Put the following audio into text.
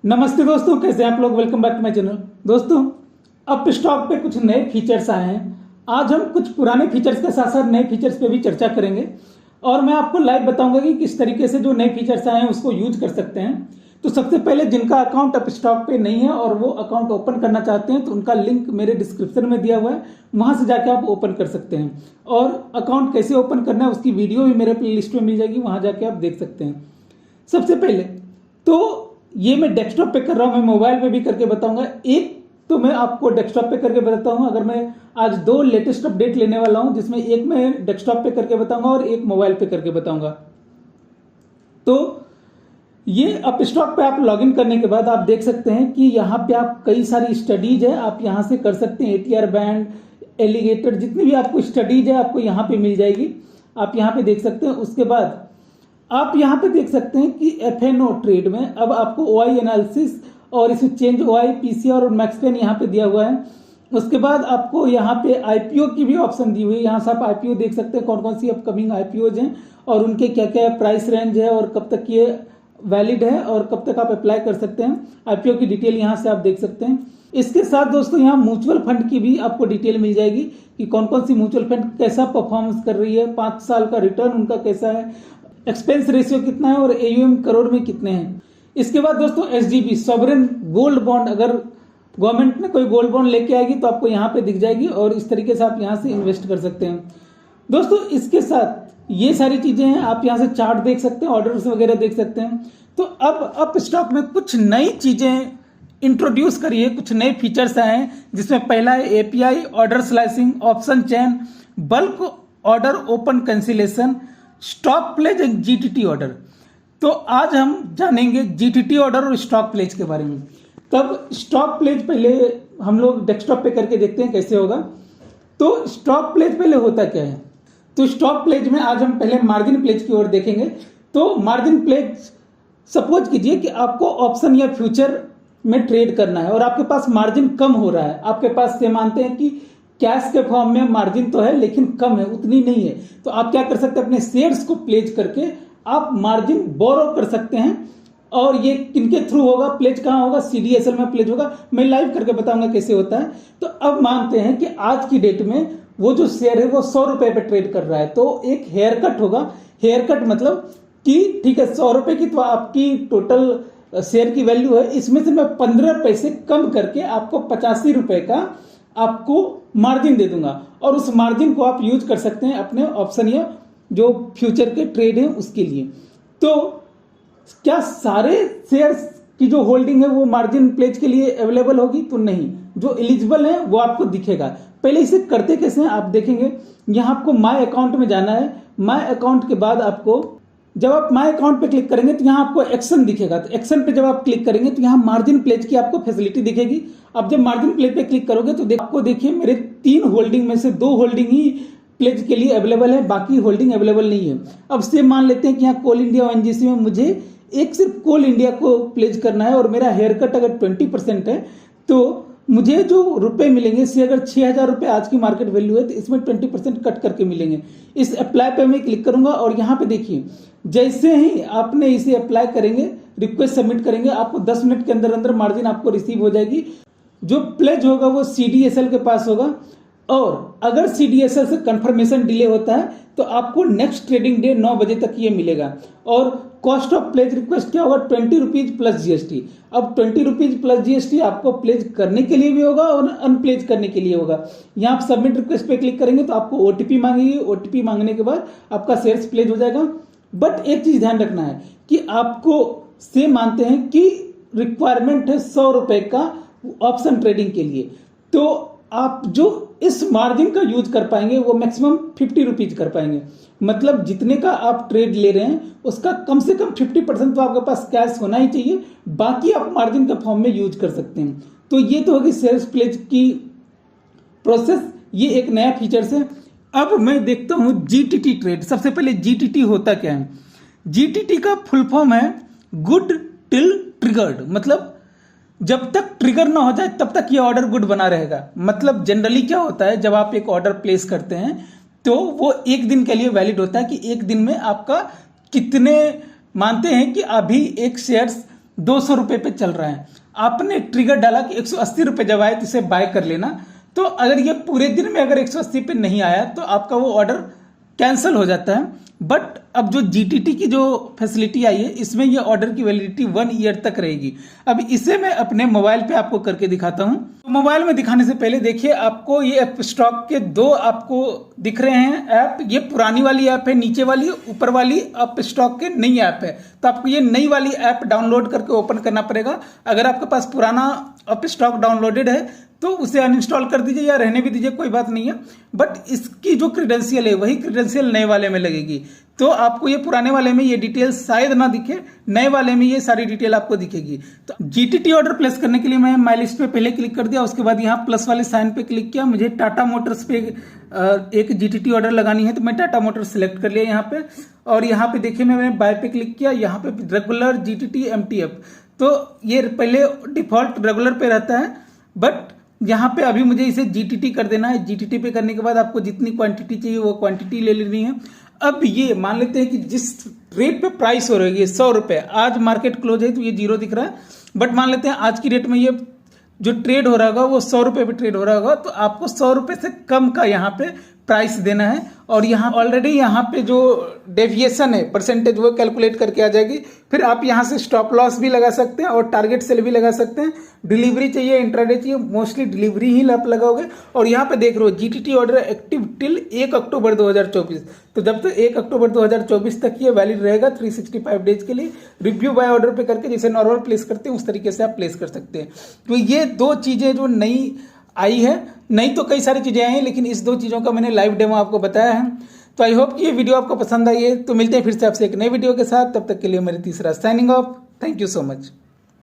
नमस्ते दोस्तों, कैसे हैं आप लोग। Welcome back to my channel. दोस्तों, अब स्टॉक पे कुछ नए फीचर्स आए हैं। आज हम कुछ पुराने फीचर्स के साथ साथ नए फीचर्स पे भी चर्चा करेंगे और मैं आपको लाइव बताऊंगा कि किस तरीके से जो नए फीचर्स आए हैं उसको यूज कर सकते हैं। तो सबसे पहले जिनका अकाउंट अब स्टॉक पे नहीं है और वो अकाउंट ओपन करना चाहते हैं तो उनका लिंक मेरे डिस्क्रिप्शन में दिया हुआ है, वहां से जाके आप ओपन कर सकते हैं। और अकाउंट कैसे ओपन करना है उसकी वीडियो भी मेरे प्ले लिस्ट में मिल जाएगी, वहां जाके आप देख सकते हैं। सबसे पहले तो ये मैं डेस्कटॉप पे कर रहा हूं, मैं मोबाइल पे भी करके बताऊंगा। एक तो मैं आपको डेस्कटॉप पे करके बताता हूं, अगर मैं आज दो लेटेस्ट अपडेट लेने वाला हूं जिसमें एक मैं डेस्कटॉप पे करके बताऊंगा और एक मोबाइल पे करके बताऊंगा। तो ये अप स्टॉक पे आप लॉगिन करने के बाद आप देख सकते हैं कि यहाँ पे आप कई सारी स्टडीज है, आप यहाँ से कर सकते हैं। एटीआर बैंड, एलिगेटर, जितनी भी आपको स्टडीज है आपको यहाँ पे मिल जाएगी, आप यहाँ पे देख सकते हैं। उसके बाद आप यहाँ पे देख सकते हैं कि एफएनओ ट्रेड में अब आपको ओआई एनालिसिस और इसमें चेंज ओआई, पीसी और मैक्सपेन यहाँ पे दिया हुआ है। उसके बाद आपको यहाँ पे आईपीओ की भी ऑप्शन दी हुई है, यहाँ से आप आईपीओ देख सकते हैं कौन कौन सी अपकमिंग आईपीओज हैं और उनके क्या क्या प्राइस रेंज है और कब तक ये वैलिड है और कब तक आप अप्लाई कर सकते हैं। आईपीओ की डिटेल यहाँ से आप देख सकते हैं। इसके साथ दोस्तों यहाँ म्यूचुअल फंड की भी आपको डिटेल मिल जाएगी कि कौन कौन सी म्यूचुअल फंड कैसा परफॉर्मेंस कर रही है, 5 साल का रिटर्न उनका कैसा है, एक्सपेंस रेशियो कितना है और एयूएम करोड़ में कितने हैं। इसके बाद दोस्तों एसजीबी, सॉवरेन गोल्ड बॉन्ड, अगर गवर्नमेंट ने कोई गोल्ड बॉन्ड लेके आएगी तो आपको यहाँ पे दिख जाएगी और इस तरीके से आप यहाँ से इन्वेस्ट कर सकते हैं। दोस्तों इसके साथ ये सारी चीजें हैं, आप यहाँ से चार्ट देख सकते हैं, ऑर्डर्स वगैरह देख सकते हैं। तो अब अप स्टॉक में कुछ नई चीजें इंट्रोड्यूस करिए, कुछ नए फीचर्स आए हैं जिसमें पहला है API, order slicing, option chain, bulk order open cancellation, stock pledge, GTT order. तो आज हम जानेंगे जीटीटी ऑर्डर और स्टॉक प्लेज के बारे में। तब स्टॉक प्लेज पहले हम लोग डेस्कटॉप पे करके देखते हैं कैसे होगा। तो स्टॉक प्लेज पहले होता क्या है, तो स्टॉक प्लेज में आज हम पहले मार्जिन प्लेज की ओर देखेंगे। तो मार्जिन प्लेज, सपोज कीजिए कि आपको ऑप्शन या फ्यूचर में ट्रेड करना है और आपके पास मार्जिन कम हो रहा है, आपके पास से मानते हैं कि कैश के फॉर्म में मार्जिन तो है लेकिन कम है, उतनी नहीं है। तो आप क्या कर सकते हैं, अपने शेयर्स को प्लेज करके आप मार्जिन बोरो कर सकते हैं। और ये किनके थ्रू होगा, प्लेज कहां होगा, सीडीएसएल में प्लेज होगा। मैं लाइव करके बताऊंगा कैसे होता है। तो अब मानते हैं कि आज की डेट में वो जो शेयर है वो 100 रुपए पे ट्रेड कर रहा है, तो एक हेयर कट होगा। हेयर कट मतलब कि ठीक है 100 रुपए की तो आपकी टोटल शेयर की वैल्यू है, इसमें से मैं 15 पैसे कम करके आपको 85 रुपए का आपको मार्जिन दे दूंगा और उस मार्जिन को आप यूज कर सकते हैं अपने ऑप्शन या जो फ्यूचर के ट्रेड है उसके लिए। तो क्या सारे शेयर्स की जो होल्डिंग है वो मार्जिन प्लेज के लिए अवेलेबल होगी, तो नहीं। जो एलिजिबल है वो आपको दिखेगा। पहले इसे करते कैसे हैं आप देखेंगे। यहां आपको माय अकाउंट में जाना है। माय अकाउंट के बाद आपको, जब आप माय अकाउंट पे क्लिक करेंगे तो यहाँ आपको एक्शन दिखेगा। तो एक्शन पे जब आप क्लिक करेंगे तो यहाँ मार्जिन प्लेज की आपको फैसिलिटी दिखेगी। अब जब मार्जिन प्लेज पे क्लिक करोगे तो आपको देखिए मेरे 3 होल्डिंग में से 2 होल्डिंग ही प्लेज के लिए अवेलेबल है, बाकी होल्डिंग अवेलेबल नहीं है। अब से मान लेते हैं कि यहाँ कोल इंडिया और एनजीसी में मुझे एक सिर्फ कोल इंडिया को प्लेज करना है और मेरा हेयर कट अगर 20% है तो मुझे जो रुपए मिलेंगे, से अगर 6,000 रुपए आज की मार्केट वैल्यू है तो इसमें 20% कट करके मिलेंगे। इस अप्लाई पे मैं क्लिक करूंगा और यहाँ पे देखिए जैसे ही आपने इसे अप्लाई करेंगे, रिक्वेस्ट सबमिट करेंगे, आपको 10 मिनट के अंदर अंदर मार्जिन आपको रिसीव हो जाएगी। जो प्लेज होगा वो सीडीएसएल के पास होगा और अगर सीडीएसएल से कंफर्मेशन डिले होता है तो आपको नेक्स्ट ट्रेडिंग डे 9 बजे तक ये मिलेगा। और कॉस्ट ऑफ प्लेज रिक्वेस्ट क्या होगा, 20 रुपीज प्लस जीएसटी। अब 20 रुपीज प्लस जीएसटी आपको प्लेज करने के लिए भी होगा और अनप्लेज करने के लिए होगा। यहाँ आप सबमिट रिक्वेस्ट पे क्लिक करेंगे तो आपको ओटीपी मांगेगी। ओटीपी मांगने के बाद आपका शेयर्स प्लेज हो जाएगा। बट एक चीज ध्यान रखना है कि आपको से मानते हैं कि रिक्वायरमेंट है 100 रुपए का ऑप्शन ट्रेडिंग के लिए। तो आप जो इस मार्जिन का यूज कर पाएंगे वो मैक्सिमम 50 रुपीज कर पाएंगे। मतलब जितने का आप ट्रेड ले रहे हैं उसका कम से कम 50% तो आपके पास कैश होना ही चाहिए, बाकी आप मार्जिन के फॉर्म में यूज कर सकते हैं। तो ये तो होगी शेयर्स प्लेज की प्रोसेस, ये एक नया फीचर्स है। अब मैं देखता हूं जीटीटी ट्रेड। सबसे पहले जीटीटी होता क्या है। जीटीटी का फुल फॉर्म है गुड टिल ट्रिगर्ड, मतलब जब तक ट्रिगर ना हो जाए तब तक ये ऑर्डर गुड बना रहेगा। मतलब जनरली क्या होता है, जब आप एक ऑर्डर प्लेस करते हैं तो वो एक दिन के लिए वैलिड होता है कि एक दिन में आपका कितने, मानते हैं कि अभी एक शेयर्स 200 रुपये पे चल रहा है। आपने ट्रिगर डाला कि 180 रुपये जब आए तो इसे बाय कर लेना, तो अगर ये पूरे दिन में अगर 180 पे नहीं आया तो आपका वो ऑर्डर कैंसिल हो जाता है। बट अब जो जीटीटी की जो फैसिलिटी आई है, इसमें ये ऑर्डर की वैलिडिटी 1 ईयर तक रहेगी। अब इसे मैं अपने मोबाइल पे आपको करके दिखाता हूँ। तो मोबाइल में दिखाने से पहले देखिए, आपको ये ऐप स्टॉक के दो आपको दिख रहे हैं ऐप। ये पुरानी वाली ऐप है, नीचे वाली, ऊपर वाली ऐप स्टॉक के नई ऐप है। तो आपको ये नई वाली ऐप डाउनलोड करके ओपन करना पड़ेगा। अगर आपके पास पुराना ऐप स्टॉक डाउनलोडेड है तो उसे अनइंस्टॉल कर दीजिए या रहने भी दीजिए, कोई बात नहीं है। बट इसकी जो क्रेडेंशियल है वही क्रेडेंशियल नए वाले में लगेगी। तो आपको ये पुराने वाले में ये डिटेल शायद ना दिखे, नए वाले में ये सारी डिटेल आपको दिखेगी। तो जीटीटी ऑर्डर प्लेस करने के लिए मैं माई लिस्ट पे पहले क्लिक कर दिया, उसके बाद यहाँ प्लस वाले साइन पे क्लिक किया। मुझे टाटा मोटर्स पे एक जीटीटी ऑर्डर लगानी है, तो मैं टाटा मोटर्स सेलेक्ट कर लिया यहाँ पे। और यहाँ पे देखिए मैंने बाय पे क्लिक किया, यहाँ पे रेगुलर जीटीटी एमटीएफ, तो ये पहले डिफॉल्ट रेगुलर पे रहता है, बट यहाँ पे अभी मुझे इसे जीटीटी कर देना है। जीटीटी पे करने के बाद आपको जितनी क्वांटिटी चाहिए वो क्वांटिटी ले लेनी है। अब ये मान लेते हैं कि जिस रेट पे प्राइस हो रही है 100 रुपये, आज मार्केट क्लोज है तो ये 0 दिख रहा है, बट मान लेते हैं आज की डेट में ये जो ट्रेड हो रहा होगा वो 100 रुपये पे ट्रेड हो रहा होगा, तो आपको 100 रुपये से कम का यहाँ पे प्राइस देना है। और यहाँ ऑलरेडी यहाँ पे जो डेविएशन है परसेंटेज वो कैलकुलेट करके आ जाएगी। फिर आप यहाँ से स्टॉप लॉस भी लगा सकते हैं और टारगेट सेल भी लगा सकते हैं। डिलीवरी चाहिए, इंट्राडे चाहिए, मोस्टली डिलीवरी ही आप लगाओगे। और यहाँ पे देख रहे हो जीटीटी ऑर्डर एक्टिव टिल 1 अक्टूबर 2024, तो जब तक 1 अक्टूबर 2024 तक ये वैलिड रहेगा 365 डेज के लिए। रिव्यू बाय ऑर्डर पे करके जैसे नॉर्मल प्लेस करते हैं उस तरीके से आप प्लेस कर सकते हैं। तो ये दो चीजें जो नई आई है, नहीं तो कई सारी चीजें आई हैं, लेकिन इस दो चीजों का मैंने लाइव डेमो आपको बताया है। तो आई होप कि ये वीडियो आपको पसंद आई है। तो मिलते हैं फिर से आपसे एक नए वीडियो के साथ, तब तक के लिए मेरी तीसरा signing off. Thank you so much.